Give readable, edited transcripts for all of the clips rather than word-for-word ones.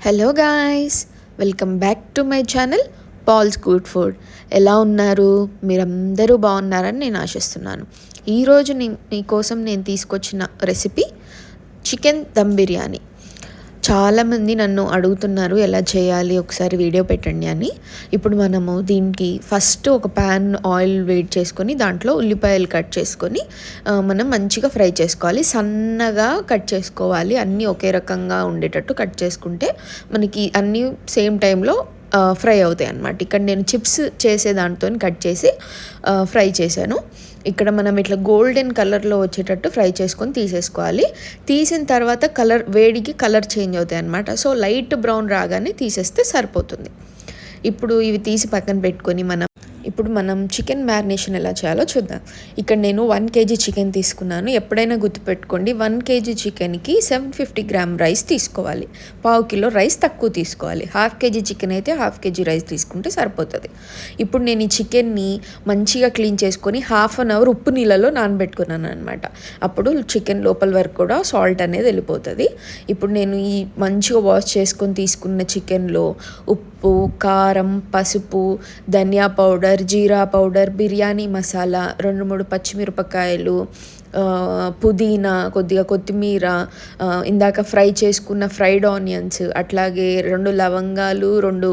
Hello guys, welcome back to my channel Pals Good Food. ఎలా ఉన్నారు? మీరందరూ బాగున్నారని నేను ఆశిస్తున్నాను. ఈరోజు మీకోసం నేను తీసుకొచ్చిన రెసిపీ చికెన్ దమ్ బిర్యానీ. చాలామంది నన్ను అడుగుతున్నారు ఎలా చేయాలి, ఒకసారి వీడియో పెట్టండి అని. ఇప్పుడు మనము దీనికి ఫస్ట్ ఒక ప్యాన్ ఆయిల్ వేడి చేసుకొని దాంట్లో ఉల్లిపాయలు కట్ చేసుకొని మనం మంచిగా ఫ్రై చేసుకోవాలి. సన్నగా కట్ చేసుకోవాలి, అన్నీ ఒకే రకంగా ఉండేటట్టు కట్ చేసుకుంటే మనకి అన్నీ సేమ్ టైంలో ఫ్రై అవుతాయి అన్నమాట. ఇక్కడ నేను చిప్స్ చేసే దాంతో కట్ చేసి ఫ్రై చేశాను. ఇక్కడ మనం ఇట్లా గోల్డెన్ కలర్లో వచ్చేటట్టు ఫ్రై చేసుకొని తీసేసుకోవాలి. తీసిన తర్వాత వేడికి కలర్ చేంజ్ అవుతాయి అన్నమాట. సో లైట్ బ్రౌన్ రాగానే తీసేస్తే సరిపోతుంది. ఇప్పుడు ఇవి తీసి పక్కన పెట్టుకొని ఇప్పుడు మనం చికెన్ మ్యారినేషన్ ఎలా చేయాలో చూద్దాం. ఇక్కడ నేను 1 kg చికెన్ తీసుకున్నాను. ఎప్పుడైనా గుర్తుపెట్టుకోండి, 1 kg చికెన్కి 750 గ్రామ్ రైస్ తీసుకోవాలి. 1/2 కిలో రైస్ తక్కువ తీసుకోవాలి. 1/2 kg చికెన్ అయితే 1/2 kg రైస్ తీసుకుంటే సరిపోతుంది. ఇప్పుడు నేను ఈ చికెన్ని మంచిగా క్లీన్ చేసుకొని 1/2 అవర్ ఉప్పు నీళ్ళలో నానబెట్టుకున్నాను అనమాట. అప్పుడు చికెన్ లోపల వరకు కూడా సాల్ట్ అనేది వెళ్ళిపోతుంది. ఇప్పుడు నేను ఈ మంచిగా వాష్ చేసుకొని తీసుకున్న చికెన్లో ఉప్పు, కారం, పసుపు, ధనియా పౌడర్, జీరా పౌడర్, బిర్యానీ మసాలా, 2-3 పచ్చిమిరపకాయలు, పుదీనా, కొద్దిగా కొత్తిమీర, ఇందాక ఫ్రై చేసుకున్న ఫ్రైడ్ ఆనియన్స్, అట్లాగే 2 లవంగాలు, 2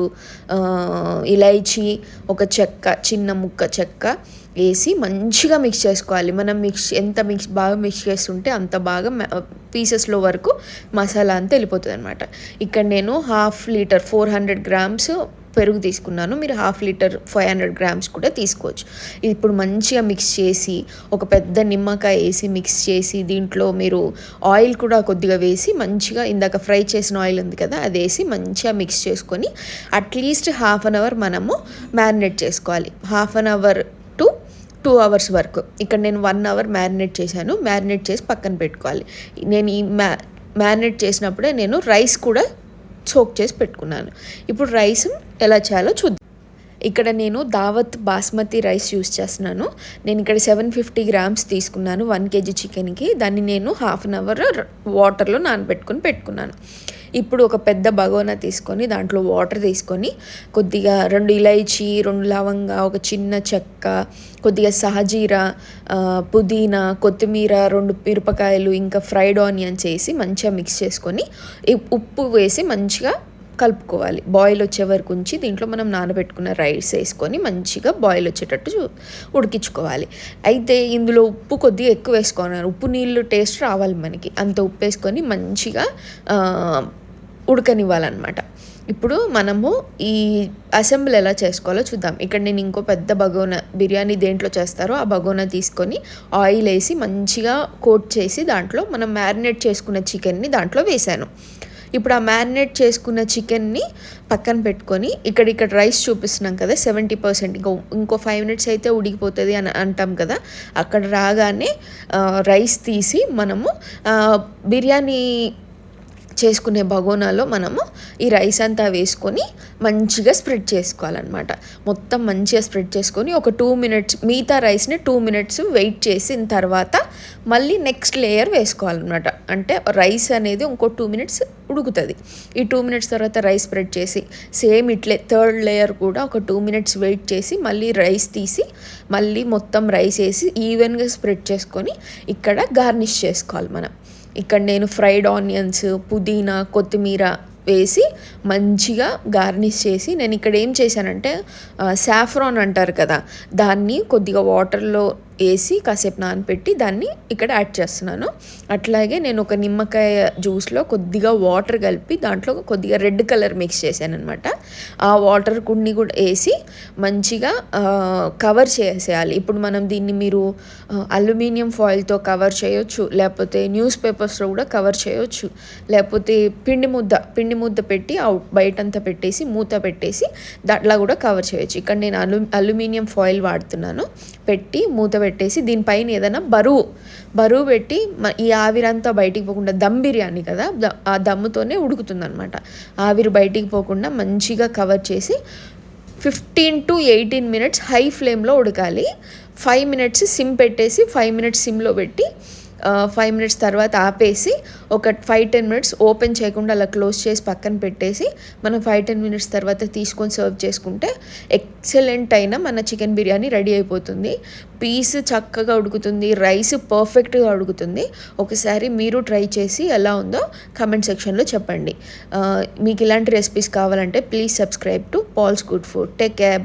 ఇలైచి, ఒక చెక్క, చిన్న ముక్క చెక్క వేసి మంచిగా మిక్స్ చేసుకోవాలి. మనం బాగా మిక్స్ చేస్తుంటే అంత బాగా పీసెస్లో వరకు మసాలా అంతా వెళ్ళిపోతుంది అనమాట. ఇక్కడ నేను 1/2 లీటర్ 400 గ్రామ్స్ పెరుగు తీసుకున్నాను. మీరు 1/2 లీటర్ 500 గ్రామ్స్ కూడా తీసుకోవచ్చు. ఇప్పుడు మంచిగా మిక్స్ చేసి ఒక పెద్ద నిమ్మకాయ వేసి మిక్స్ చేసి దీంట్లో మీరు ఆయిల్ కూడా కొద్దిగా వేసి మంచిగా ఇందాక ఫ్రై చేసిన ఆయిల్ ఉంది కదా, అది వేసి మంచిగా మిక్స్ చేసుకొని అట్లీస్ట్ 1/2 అవర్ మనము మ్యారినేట్ చేసుకోవాలి. 1/2 అవర్ టు 2 అవర్స్ వరకు. ఇక్కడ నేను 1 అవర్ మ్యారినేట్ చేశాను. మ్యారినేట్ చేసి పక్కన పెట్టుకోవాలి. నేను ఈ మ్యారినేట్ చేసినప్పుడే నేను రైస్ కూడా సోక్ చేసి పెట్టుకున్నాను. ఇప్పుడు రైస్ ఎలా చేయాలో చూద్దాం. ఇక్కడ నేను దావత్ బాస్మతి రైస్ యూస్ చేస్తున్నాను. నేను ఇక్కడ 750 గ్రామ్స్ తీసుకున్నాను 1 kg చికెన్కి. దాన్ని నేను 1/2 అవర్ వాటర్లో పెట్టుకున్నాను. ఇప్పుడు ఒక పెద్ద బగోనా తీసుకొని దాంట్లో వాటర్ తీసుకొని కొద్దిగా 2 ఇలైచి, 2 లవంగా, ఒక చిన్న చెక్క, కొద్దిగా సహజీరా, పుదీనా, కొత్తిమీర, 2 మిరపకాయలు, ఇంకా ఫ్రైడ్ ఆనియన్స్ వేసి మంచిగా మిక్స్ చేసుకొని ఉప్పు వేసి మంచిగా కలుపుకోవాలి. బాయిల్ వచ్చే వరకు ఉంచి దీంట్లో మనం నానబెట్టుకున్న రైస్ వేసుకొని మంచిగా బాయిల్ వచ్చేటట్టు ఉడికించుకోవాలి. అయితే ఇందులో ఉప్పు కొద్దిగా ఎక్కువ వేసుకోవాలి. ఉప్పు నీళ్ళు టేస్ట్ రావాలి మనకి, అంత ఉప్పు వేసుకొని మంచిగా ఉడకనివ్వాలన్నమాట. ఇప్పుడు మనము ఈ అసెంబ్లీ ఎలా చేసుకోవాలో చూద్దాం. ఇక్కడ నేను ఇంకో పెద్ద బగోనా, బిర్యానీ దేంట్లో చేస్తారో ఆ బగోనా తీసుకొని ఆయిల్ వేసి మంచిగా కోట్ చేసి దాంట్లో మనం మ్యారినేట్ చేసుకున్న చికెన్ని దాంట్లో వేసాను. ఇప్పుడు ఆ మ్యారినేట్ చేసుకున్న చికెన్ని పక్కన పెట్టుకొని ఇక్కడ రైస్ చూపిస్తున్నాం కదా 70%, ఇంకో 5 minutes అయితే ఉడికిపోతుంది అని అంటాం కదా, అక్కడ రాగానే రైస్ తీసి మనము బిర్యానీ చేసుకునే బగోనాలో మనము ఈ రైస్ అంతా వేసుకొని మంచిగా స్ప్రెడ్ చేసుకోవాలన్నమాట. మొత్తం మంచిగా స్ప్రెడ్ చేసుకొని ఒక 2 minutes మిగతా రైస్ని 2 minutes వెయిట్ చేసిన తర్వాత మళ్ళీ నెక్స్ట్ లేయర్ వేసుకోవాలన్నమాట. అంటే రైస్ అనేది ఇంకో 2 minutes ఉడుకుతుంది. ఈ 2 minutes తర్వాత రైస్ స్ప్రెడ్ చేసి సేమ్ ఇట్లే థర్డ్ లేయర్ కూడా ఒక 2 minutes వెయిట్ చేసి మళ్ళీ రైస్ తీసి మళ్ళీ మొత్తం రైస్ వేసి ఈవెన్గా స్ప్రెడ్ చేసుకొని ఇక్కడ గార్నిష్ చేసుకోవాలి మనం. ఇక్కడ నేను ఫ్రైడ్ ఆనియన్స్, పుదీనా, కొత్తిమీర వేసి మంచిగా గార్నిష్ చేసి నేను ఇక్కడ ఏం చేశానంటే సాఫ్రాన్ అంటారు కదా, దాన్ని కొద్దిగా వాటర్లో వేసి కాసేపు నానపెట్టి దాన్ని ఇక్కడ యాడ్ చేస్తున్నాను. అట్లాగే నేను ఒక నిమ్మకాయ జ్యూస్లో కొద్దిగా వాటర్ కలిపి దాంట్లో కొద్దిగా రెడ్ కలర్ మిక్స్ చేశాను అనమాట. ఆ వాటర్ కొన్ని కూడా వేసి మంచిగా కవర్ చేసేయాలి. ఇప్పుడు మనం దీన్ని మీరు అల్యూమినియం ఫాయిల్తో కవర్ చేయొచ్చు, లేకపోతే న్యూస్ పేపర్స్లో కూడా కవర్ చేయొచ్చు, లేకపోతే పిండి ముద్ద పెట్టి బయటంతా పెట్టేసి మూత పెట్టేసి దాంట్లో కూడా కవర్ చేయొచ్చు. ఇక్కడ నేను అల్యూమినియం ఫాయిల్ వాడుతున్నాను. పెట్టి మూత పెట్టేసి దీనిపైన ఏదైనా బరువు పెట్టి ఈ ఆవిరంతా బయటికి పోకుండా, దమ్ బిర్యానీ కదా, ఆ దమ్ముతోనే ఉడుకుతుంది అనమాట. ఆవిరి బయటికి పోకుండా మంచిగా కవర్ చేసి 15 to 18 minutes హై ఫ్లేమ్లో ఉడకాలి. 5 minutes సిమ్ పెట్టేసి 5 minutes సిమ్లో పెట్టి 5 మినిట్స్ తర్వాత ఆపేసి ఒక 5-10 మినిట్స్ ఓపెన్ చేయకుండా అలా క్లోజ్ చేసి పక్కన పెట్టేసి మనం 5-10 మినిట్స్ తర్వాత తీసుకొని సర్వ్ చేసుకుంటే ఎక్సలెంట్ అయిన మన చికెన్ బిర్యానీ రెడీ అయిపోతుంది. పీస్ చక్కగా ఉడుకుతుంది, రైస్ పర్ఫెక్ట్గా ఉడుకుతుంది. ఒకసారి మీరు ట్రై చేసి ఎలా ఉందో కమెంట్ సెక్షన్లో చెప్పండి. మీకు ఇలాంటి రెసిపీస్ కావాలంటే please subscribe to Pals Good Food. Take care.